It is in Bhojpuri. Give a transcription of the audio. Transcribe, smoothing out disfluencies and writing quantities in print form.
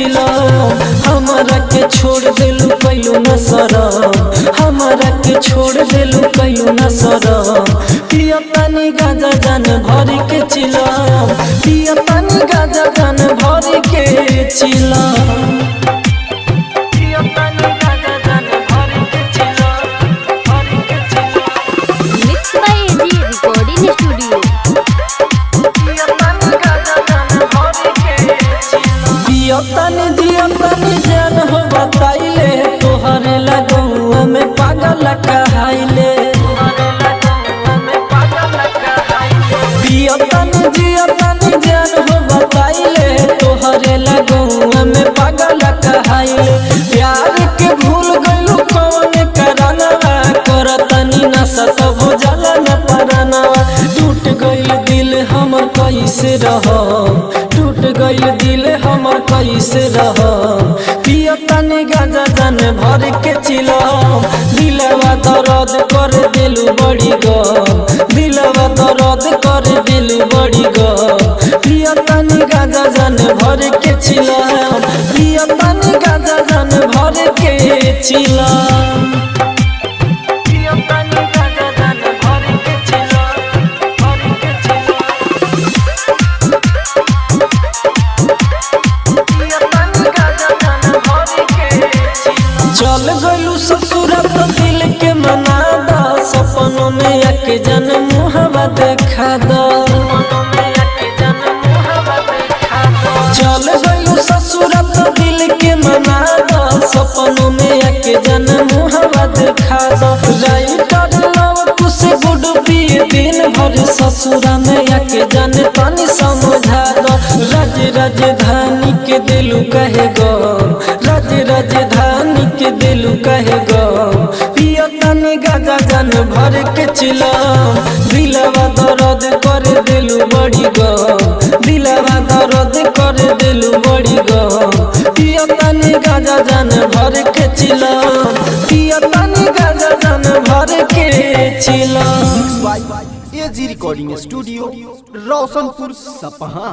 चिलो हमारा के छोड़ देलू कैलू न शरम हमारा के छोड़ देलू कैलू न शरम पिया पानी गाजा जान भरी के चिलो पिया पानी गाजा जान भरी के चिलो mix by A G recording studio. पियतानी दियतानी जान हो बताइले तोहरे लगौआ में पागल कहाइले पियतानी दियतानी जान हो बताइले तोहरे लगौआ में पागल कहाइले प्यार के भूल गइलू कौन करानवा करतनी न सकब जाला न परनवा टूट गइल दिल हमर कैसे रहम टूट गइल दिल हमर कैसे रहम पियतानी गाजा जान भर के चिलम दिलवा दर्द कर दिलू बड़ी गम दिलवा दर्द कर दिलू बड़ी गम पियतानी गाजा जान भर के चिलम पियतानी गाजा जान भर के चिलम चल गइलू ससुराल तो दिल के मना दा सपनों में आके जन मुहब्बत देखा दा चल गइलू ससुराल तो दिल के मना दा सपनों में आके जन मुहब्बत देखा दा राइटर लव कुछ गुड पिए दिन भर ससुरा में आके जन पानी समझा दा राजधानी के दिलू कहे गो राजधानी के दिलू कहे गो पियतानी गाजा जान भर के चिलम दिलवा दर्द कर दिलू बड़ी गो दिलवा दर्द कर दिलू बड़ी गो पियतानी गाजा जान भर के चिलम पियतानी गाजा जान भर के चिलम। एजी रिकॉर्डिंग स्टूडियो रोशनपुर सपहा।